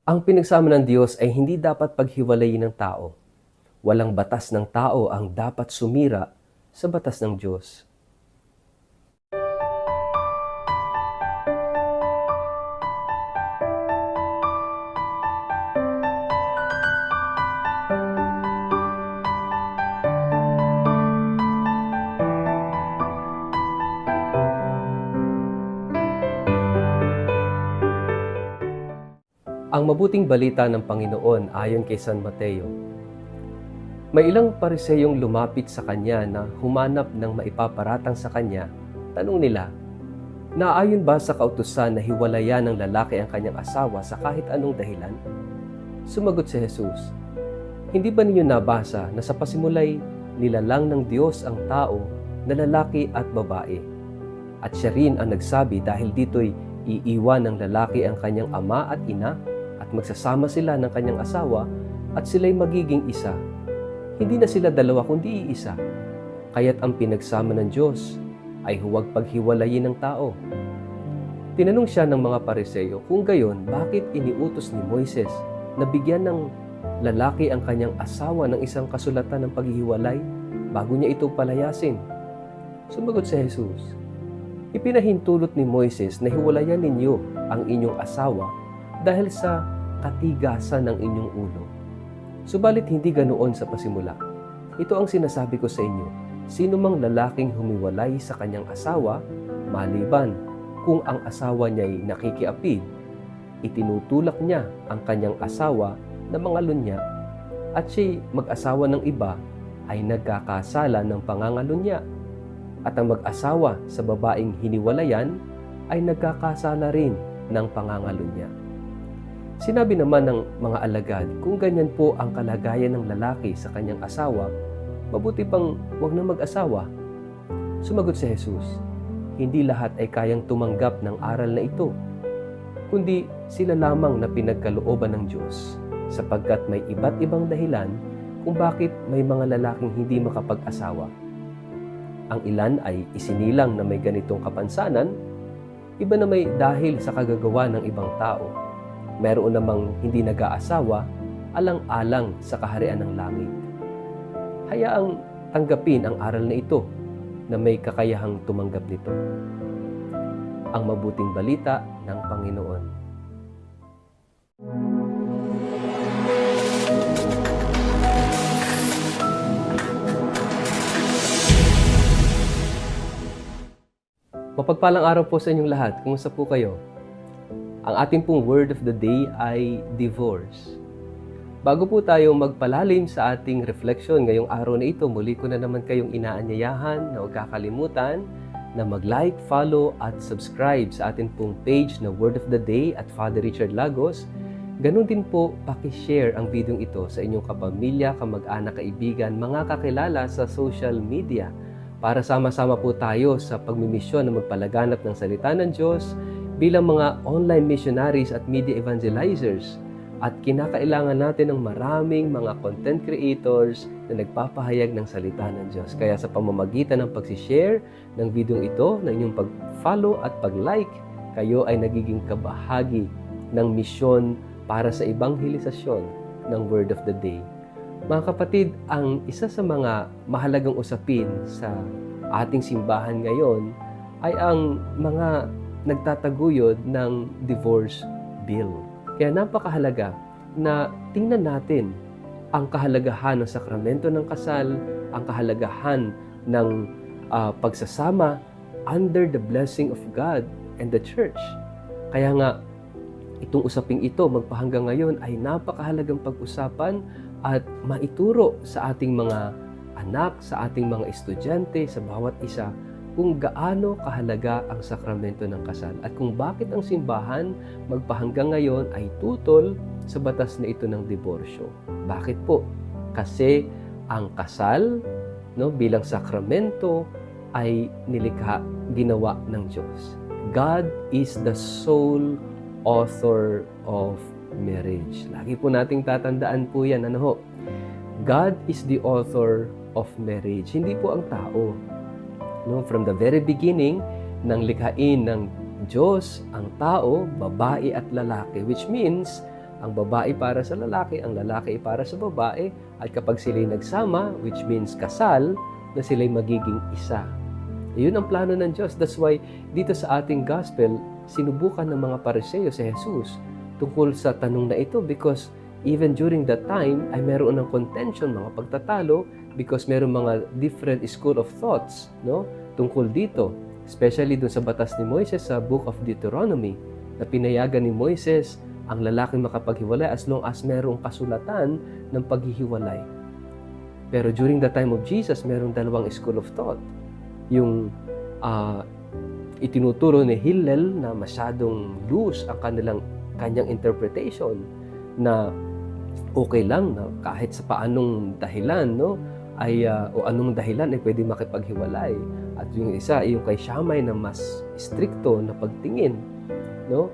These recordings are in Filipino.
Ang pinagsama ng Diyos ay hindi dapat paghiwalayin ng tao. Walang batas ng tao ang dapat sumira sa batas ng Diyos. Ang mabuting balita ng Panginoon ayon kay San Mateo. May ilang pariseyong lumapit sa kanya na humanap ng maipaparatang sa kanya. Tanong nila, naayon ba sa kautusan na hiwalayan ng lalaki ang kanyang asawa sa kahit anong dahilan? Sumagot si Jesus, hindi ba ninyo nabasa na sa pasimulay nilalang ng Diyos ang tao na lalaki at babae? At siya rin ang nagsabi dahil dito'y iiwan ng lalaki ang kanyang ama at ina at magsasama sila ng kanyang asawa at sila'y magiging isa. Hindi na sila dalawa kundi iisa. Kaya't ang pinagsama ng Diyos ay huwag paghiwalayin ng tao. Tinanong siya ng mga Pariseyo kung gayon bakit iniutos ni Moises na bigyan ng lalaki ang kanyang asawa ng isang kasulatan ng paghihiwalay bago niya ito palayasin. Sumagot si Jesus, ipinahintulot ni Moises na hiwalayan ninyo ang inyong asawa dahil sa katigasan ng inyong ulo. Subalit hindi ganoon sa pasimula. Ito ang sinasabi ko sa inyo, sino mang lalaking humiwalay sa kanyang asawa, maliban kung ang asawa niya'y nakikiapid, itinutulak niya ang kanyang asawa na mga lunya, at siya'y mag-asawa ng iba ay nagkakasala ng pangangalunya. At ang mag-asawa sa babaeng hiniwalayan ay nagkakasala rin ng pangangalunya. Sinabi naman ng mga alagad, kung ganyan po ang kalagayan ng lalaki sa kanyang asawa, mabuti pang huwag na mag-asawa. Sumagot si Jesus, hindi lahat ay kayang tumanggap ng aral na ito, kundi sila lamang na pinagkalooban ng Diyos, sapagkat may iba't ibang dahilan kung bakit may mga lalaking hindi makapag-asawa. Ang ilan ay isinilang na may ganitong kapansanan, iba na may dahil sa kagagawa ng ibang tao. Meron namang hindi nag-aasawa, alang-alang sa kaharian ng langit. Hayaang tanggapin ang aral na ito na may kakayahang tumanggap nito. Ang mabuting balita ng Panginoon. Mapagpalang araw po sa inyong lahat. Kumusta po kayo? Ang ating pong word of the day ay divorce. Bago po tayo magpalalim sa ating reflection ngayong araw na ito, muli ko na naman kayong inaanyayahan na huwag kakalimutan na mag-like, follow at subscribe sa ating pong page na Word of the Day at Father Richard Lagos. Ganun din po, paki-share ang video ito sa inyong kapamilya, kamag-anak, kaibigan, mga kakilala sa social media para sama-sama po tayo sa pagmimisyon na magpalaganap ng salita ng Diyos bilang mga online missionaries at media evangelizers, at kinakailangan natin ng maraming mga content creators na nagpapahayag ng salita ng Diyos. Kaya sa pamamagitan ng pag-share ng video ito, ng inyong pag-follow at pag-like, kayo ay nagiging kabahagi ng misyon para sa ebanghelisasyon ng Word of the Day. Mga kapatid, ang isa sa mga mahalagang usapin sa ating simbahan ngayon ay ang mga nagtataguyod ng divorce bill. Kaya napakahalaga na tingnan natin ang kahalagahan ng sakramento ng kasal, ang kahalagahan ng pagsasama under the blessing of God and the Church. Kaya nga, itong usaping ito magpahanggang ngayon ay napakahalagang pag-usapan at maituro sa ating mga anak, sa ating mga estudyante, sa bawat isa, kung gaano kahalaga ang sakramento ng kasal at kung bakit ang simbahan magpahanggang ngayon ay tutol sa batas na ito ng diborsyo. Bakit po? Kasi ang kasal bilang sakramento ay nilikha, ginawa ng Diyos. God is the sole author of marriage. Lagi po nating tatandaan po yan. God is the author of marriage, hindi po ang tao. From the very beginning, nang likhain ng Diyos ang tao, babae at lalaki, which means Ang babae para sa lalaki, ang lalaki para sa babae, at kapag sila'y nagsama, which means kasal, na sila'y magiging isa. Iyon ang plano ng Diyos. That's why dito sa ating gospel, sinubukan ng mga Pariseo si Jesus tungkol sa tanong na ito because even during that time ay meron ng contention, mga pagtatalo because meron mga different school of thoughts, no, tungkol dito. Especially dun sa batas ni Moises sa Book of Deuteronomy na pinayagan ni Moises ang lalaking makapaghiwalay as long as merong kasulatan ng paghihiwalay. Pero during the time of Jesus, merong dalawang school of thought. Yung itinuturo ni Hillel na masyadong loose ang kanyang interpretation na okay lang na kahit sa paanong dahilan, no, o anong dahilan ay pwede makipaghiwalay. At yung isa, yung kay Shammai na mas stricto na pagtingin, no?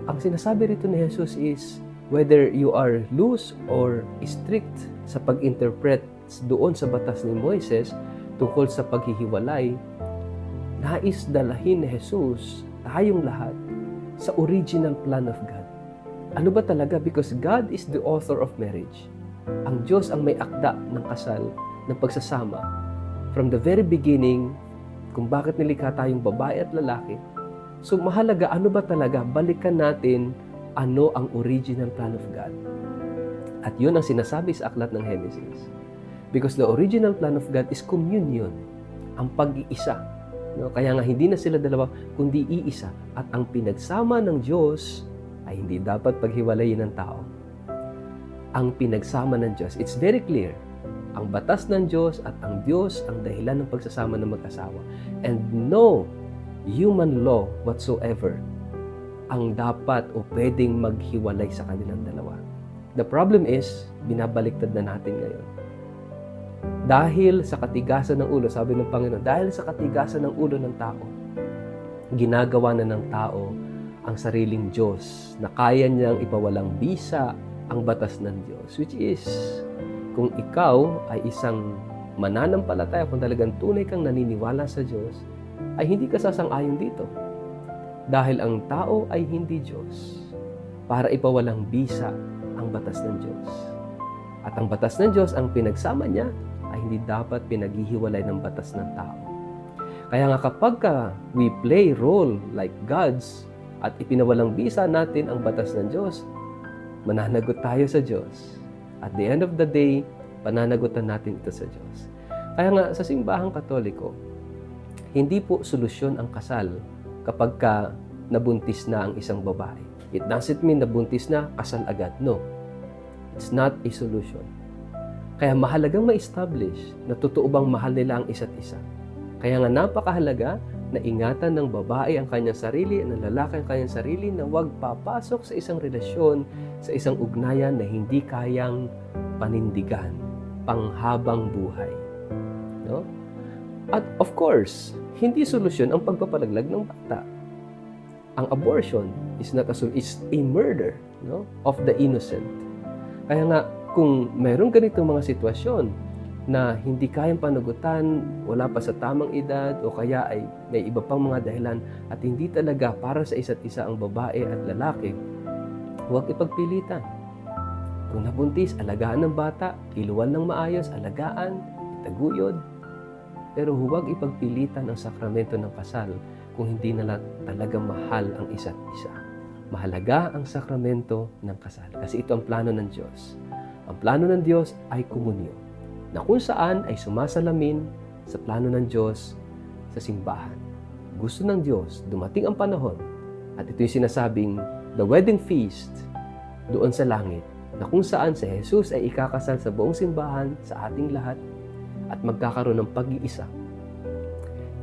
Ang sinasabi rito ni Jesus is whether you are loose or strict sa pag-interpret doon sa batas ni Moises tungkol sa paghihiwalay, nais dalahin ni Jesus tayong lahat sa original plan of God. Ano ba talaga? Because God is the author of marriage. Ang Diyos ang may akda ng kasal, ng pagsasama. From the very beginning, kung bakit nilikha tayong babae at lalaki. So mahalaga, ano ba talaga? Balikan natin ano ang original plan of God. At yun ang sinasabi sa aklat ng Genesis. Because the original plan of God is communion, ang pag-iisa. No? Kaya nga hindi na sila dalawa, kundi iisa. At ang pinagsama ng Diyos ay hindi dapat paghiwalayin ng tao. Ang pinagsama ng Diyos, it's very clear. Ang batas ng Diyos at ang Diyos ang dahilan ng pagsasama ng mag-asawa. And no human law whatsoever ang dapat o pwedeng maghiwalay sa kanilang dalawa. The problem is, binabaliktad na natin ngayon. Dahil sa katigasan ng ulo, sabi ng Panginoon, dahil sa katigasan ng ulo ng tao, ginagawa na ng tao ang sariling Diyos na kaya niyang ipawalang bisa ang batas ng Diyos. Which is, kung ikaw ay isang mananampalataya, kung talagang tunay kang naniniwala sa Diyos, ay hindi ka sasang-ayon dito. Dahil ang tao ay hindi Diyos para ipawalang bisa ang batas ng Diyos. At ang batas ng Diyos, ang pinagsama niya, ay hindi dapat pinaghihiwalay ng batas ng tao. Kaya nga kapag we play role like gods at ipinawalang bisa natin ang batas ng Diyos, mananagot tayo sa Diyos. At the end of the day, pananagutan natin ito sa Diyos. Kaya nga sa simbahang Katoliko, hindi po solusyon ang kasal kapag nabuntis na ang isang babae. It doesn't mean nabuntis na, kasal agad. No. It's not a solution. Kaya mahalagang ma-establish na totoo bang mahal nila ang isa't isa. Kaya nga napakahalaga na ingatan ng babae ang kanyang sarili, ng lalaki ang kanyang sarili, na huwag papasok sa isang relasyon, sa isang ugnayan na hindi kayang panindigan, panghabang buhay. No? At of course, hindi solusyon ang pagpapalaglag ng bata. Ang abortion is not is a murder, no, of the innocent. Kaya nga, kung mayroong ganitong mga sitwasyon na hindi kayang panagutan, wala pa sa tamang edad, o kaya ay may iba pang mga dahilan at hindi talaga para sa isa't isa ang babae at lalaki, huwag ipagpilitan. Kung nabuntis, alagaan ng bata, iluwan ng maayos, alagaan, itaguyod. Pero huwag ipagpilitan ang sakramento ng kasal kung hindi nila talaga mahal ang isa't isa. Mahalaga ang sakramento ng kasal kasi ito ang plano ng Diyos. Ang plano ng Diyos ay komunyo, na kung saan ay sumasalamin sa plano ng Diyos sa simbahan. Gusto ng Diyos, dumating ang panahon, at ito yung sinasabing the wedding feast doon sa langit, na kung saan si Jesus ay ikakasal sa buong simbahan sa ating lahat at magkakaroon ng pag-iisa.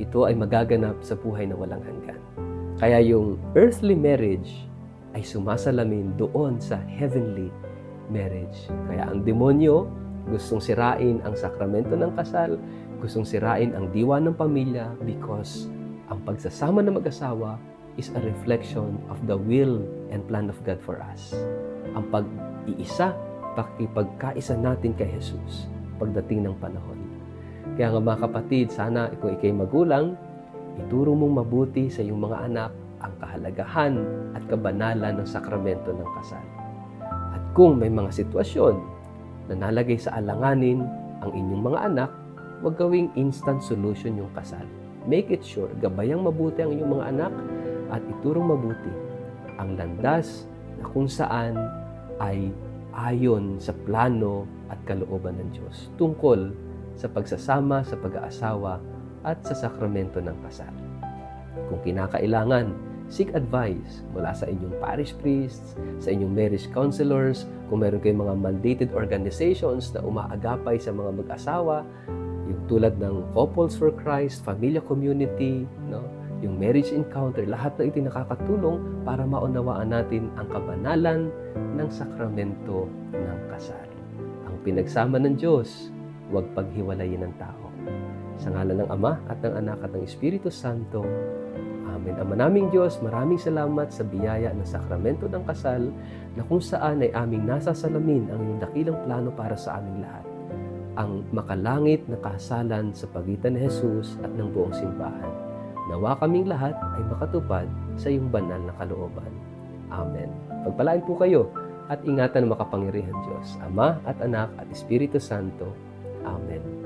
Ito ay magaganap sa buhay na walang hanggan. Kaya yung earthly marriage ay sumasalamin doon sa heavenly marriage. Kaya ang demonyo gustong sirain ang sakramento ng kasal, gustong sirain ang diwa ng pamilya because ang pagsasama ng mag-asawa is a reflection of the will and plan of God for us. Ang pag-iisa, pakipagkaisa natin kay Jesus pagdating ng panahon. Kaya nga mga kapatid, sana kung ikay magulang, ituro mong mabuti sa iyong mga anak ang kahalagahan at kabanalan ng sakramento ng kasal. Kung may mga sitwasyon na nalagay sa alanganin ang inyong mga anak, huwag gawing instant solution yung kasal. Make it sure, gabayang mabuti ang inyong mga anak at iturong mabuti ang landas na kung saan ay ayon sa plano at kalooban ng Diyos tungkol sa pagsasama, sa pag-aasawa at sa sakramento ng kasal. Kung kinakailangan, seek advice mula sa inyong parish priests, sa inyong marriage counselors, kung meron kayong mga mandated organizations na umaagapay sa mga mag-asawa, yung tulad ng Couples for Christ, Familia Community, no? Yung Marriage Encounter, lahat na ito nakakatulong para maunawaan natin ang kabanalan ng sakramento ng kasal. Ang pinagsama ng Diyos, huwag paghiwalayin ng tao. Sa ngalan ng Ama at ng Anak at ng Espiritu Santo, Amen. Ama naming Diyos, maraming salamat sa biyaya ng sakramento ng kasal na kung saan ay aming nasasalamin ang iyong dakilang plano para sa aming lahat. Ang makalangit na kasalan sa pagitan ni Jesus at ng buong simbahan. Nawa kaming lahat ay makatupad sa iyong banal na kalooban. Amen. Pagpalain po kayo at ingatan ng makapangyarihan Diyos, Ama at Anak at Espiritu Santo. Amen.